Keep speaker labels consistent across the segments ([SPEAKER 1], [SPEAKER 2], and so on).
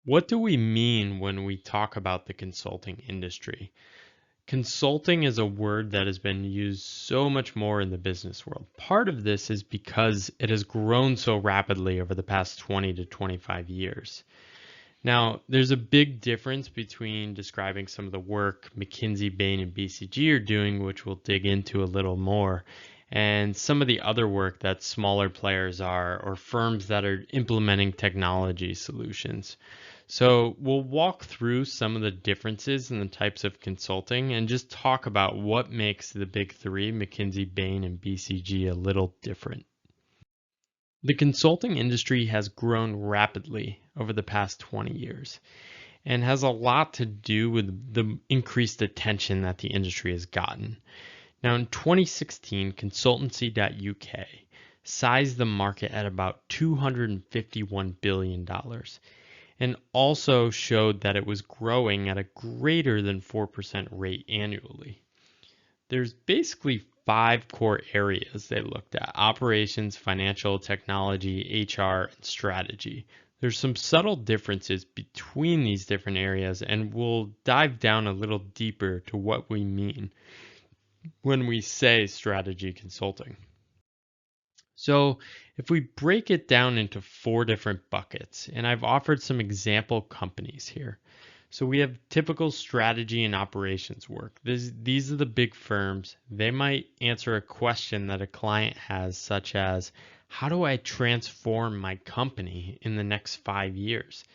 [SPEAKER 1] What do we mean when we talk about the consulting industry? Consulting is a word that has been used so much more in the business world. Part of this is because it has grown so rapidly over the past 20 to 25 years. Now, there's a big difference between describing some of the work McKinsey, Bain, and BCG are doing, which we'll dig into a little more, and some of the other work that smaller players are, or firms that are implementing technology solutions. So we'll walk through some of the differences in the types of consulting and just talk about what makes the big three, McKinsey, Bain, and BCG, a little different. The consulting industry has grown rapidly over the past 20 years and has a lot to do with the increased attention that the industry has gotten. Now, in 2016, Consultancy.uk sized the market at about $251 billion and also showed that it was growing at a greater than 4% rate annually. There's basically 5 core areas they looked at: operations, financial, technology, HR, and strategy. There's some subtle differences between these different areas, and we'll dive down a little deeper to what we mean when we say strategy consulting. So if we break it down into 4 different buckets, and I've offered some example companies here. So we have typical strategy and operations work. These are the big firms. They might answer a question that a client has, such as, how do I transform my company in the next 5 years?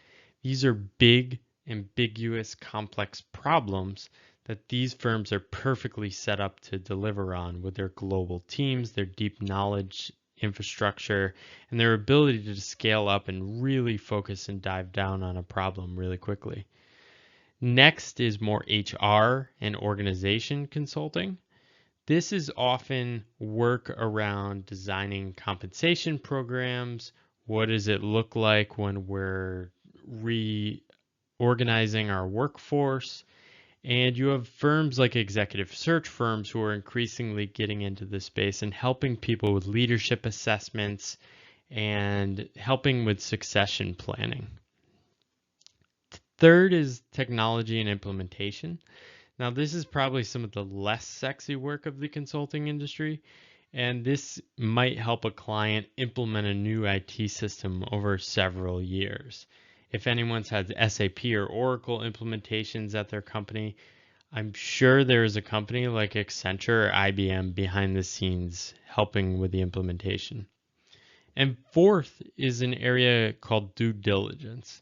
[SPEAKER 1] These are big, ambiguous, complex problems that these firms are perfectly set up to deliver on with their global teams, their deep knowledge, infrastructure, and their ability to scale up and really focus and dive down on a problem really quickly. Next is more HR and organization consulting. This is often work around designing compensation programs. What does it look like when we're reorganizing our workforce? And you have firms like executive search firms who are increasingly getting into this space and helping people with leadership assessments and helping with succession planning. Third is technology and implementation. Now, this is probably some of the less sexy work of the consulting industry, and this might help a client implement a new IT system over several years. If anyone's had SAP or Oracle implementations at their company, I'm sure there is a company like Accenture or IBM behind the scenes helping with the implementation. And fourth is an area called due diligence.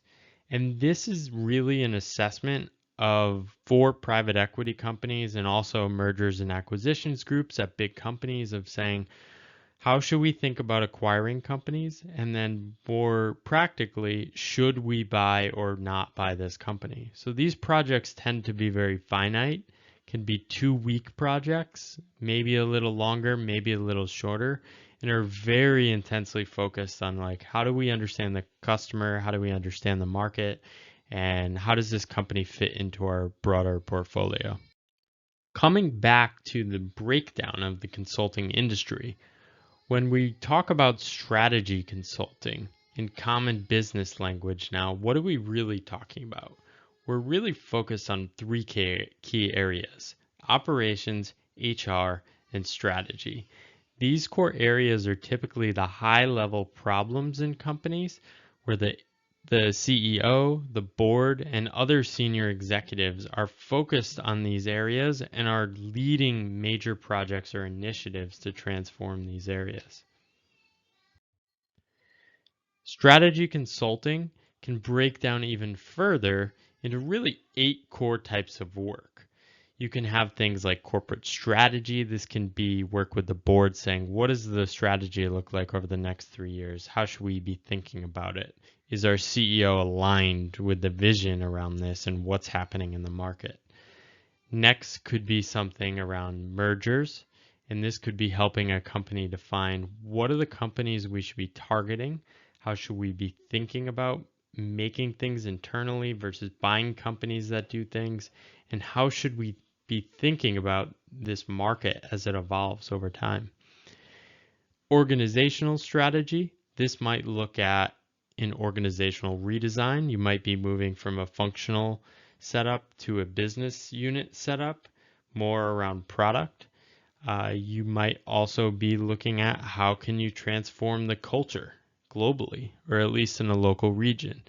[SPEAKER 1] And this is really an assessment for private equity companies and also mergers and acquisitions groups at big companies of saying, how should we think about acquiring companies? And then more practically, should we buy or not buy this company? So these projects tend to be very finite, can be 2-week projects, maybe a little longer, maybe a little shorter, and are very intensely focused on like, how do we understand the customer? How do we understand the market? And how does this company fit into our broader portfolio? Coming back to the breakdown of the consulting industry, when we talk about strategy consulting in common business language now, what are we really talking about? We're really focused on 3 key areas: operations, HR, and strategy. These core areas are typically the high-level problems in companies where the CEO, the board, and other senior executives are focused on these areas and are leading major projects or initiatives to transform these areas. Strategy consulting can break down even further into really 8 core types of work. You can have things like corporate strategy. This can be work with the board saying, what does the strategy look like over the next 3 years? How should we be thinking about it? Is our CEO aligned with the vision around this and what's happening in the market? Next could be something around mergers, and this could be helping a company define what are the companies we should be targeting, how should we be thinking about making things internally versus buying companies that do things, and how should we be thinking about this market as it evolves over time. Organizational strategy, this might look at in organizational redesign. You might be moving from a functional setup to a business unit setup, more around product. You might also be looking at how can you transform the culture globally, or at least in a local region.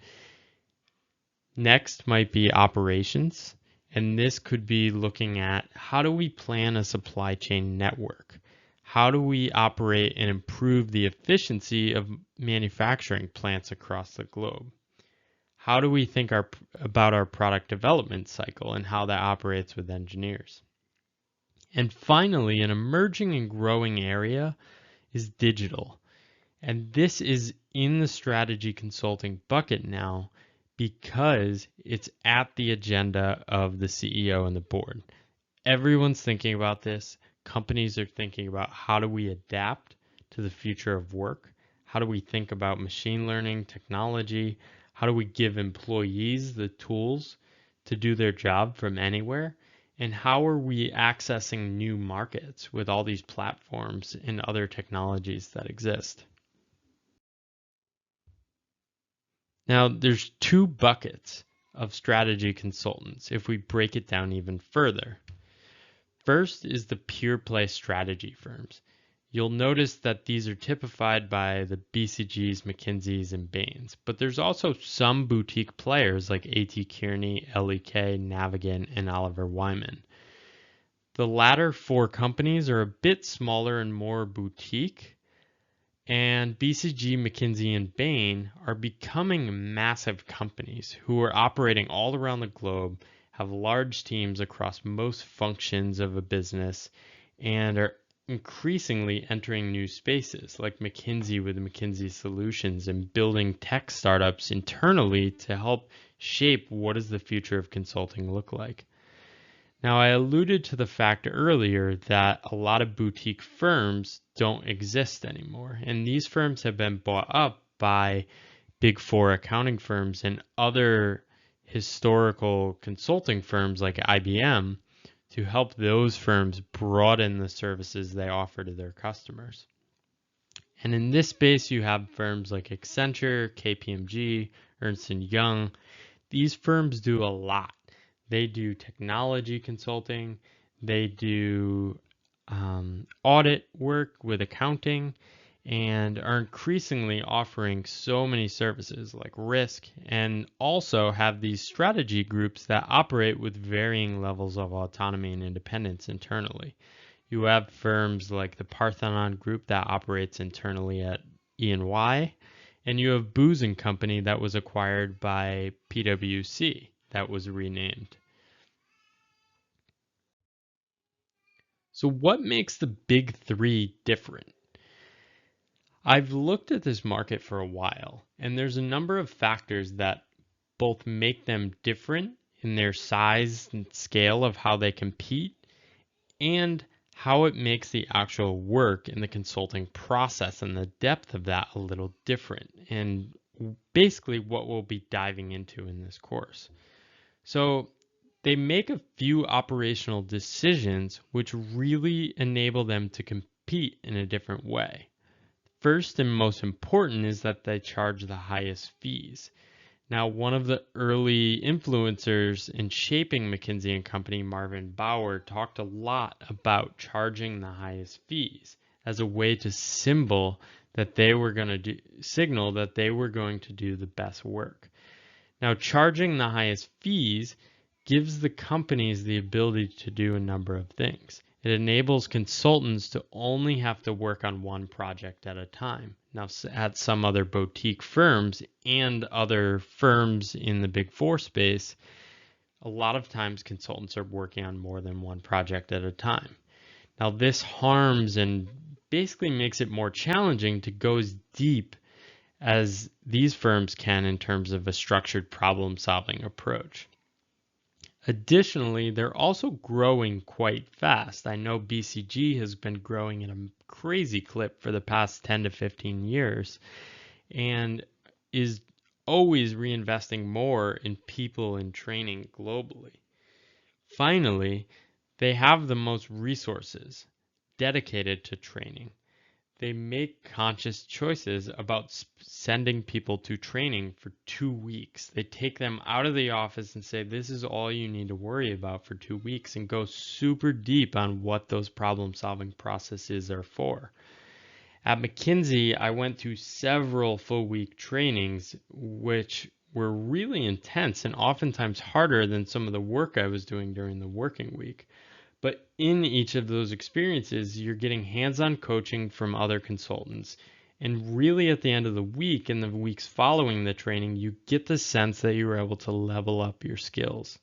[SPEAKER 1] Next might be operations, and this could be looking at how do we plan a supply chain network? How do we operate and improve the efficiency of manufacturing plants across the globe? How do we think about our product development cycle and how that operates with engineers? And finally, an emerging and growing area is digital. And this is in the strategy consulting bucket now because it's at the agenda of the CEO and the board. Everyone's thinking about this. Companies are thinking about how do we adapt to the future of work? How do we think about machine learning, technology? How do we give employees the tools to do their job from anywhere? And how are we accessing new markets with all these platforms and other technologies that exist? Now, there's two buckets of strategy consultants if we break it down even further. First is the pure play strategy firms. You'll notice that these are typified by the BCGs, McKinseys, and Bains, but there's also some boutique players like A.T. Kearney, LEK, Navigant, and Oliver Wyman. The latter four companies are a bit smaller and more boutique, and BCG, McKinsey, and Bain are becoming massive companies who are operating all around the globe, have large teams across most functions of a business, and are increasingly entering new spaces like McKinsey with McKinsey Solutions and building tech startups internally to help shape what does the future of consulting look like. Now, I alluded to the fact earlier that a lot of boutique firms don't exist anymore, and these firms have been bought up by Big Four accounting firms and other historical consulting firms like IBM to help those firms broaden the services they offer to their customers. And in this space, you have firms like Accenture, KPMG, Ernst & Young. These firms do a lot. They do technology consulting, they do audit work with accounting, and are increasingly offering so many services like risk, and also have these strategy groups that operate with varying levels of autonomy and independence internally. You have firms like the Parthenon Group that operates internally at E&Y, and you have Booz & Company that was acquired by PwC that was renamed. So what makes the big three different? I've looked at this market for a while, and there's a number of factors that both make them different in their size and scale of how they compete, and how it makes the actual work in the consulting process and the depth of that a little different, and basically what we'll be diving into in this course. So they make a few operational decisions which really enable them to compete in a different way. First and most important is that they charge the highest fees. Now, one of the early influencers in shaping McKinsey & Company, Marvin Bauer, talked a lot about charging the highest fees as a way to signal that they were going to do the best work. Now, charging the highest fees gives the companies the ability to do a number of things. It enables consultants to only have to work on one project at a time. Now, at some other boutique firms and other firms in the Big Four space, a lot of times consultants are working on more than one project at a time. Now, this harms and basically makes it more challenging to go as deep as these firms can in terms of a structured problem-solving approach. Additionally, they're also growing quite fast. I know BCG has been growing at a crazy clip for the past 10 to 15 years and is always reinvesting more in people and training globally. Finally, they have the most resources dedicated to training. they make conscious choices about sending people to training for 2 weeks. They take them out of the office and say, this is all you need to worry about for 2 weeks, and go super deep on what those problem solving processes are for. At McKinsey, I went through several full week trainings, which were really intense and oftentimes harder than some of the work I was doing during the working week. But in each of those experiences, you're getting hands-on coaching from other consultants. And really at the end of the week and the weeks following the training, you get the sense that you were able to level up your skills.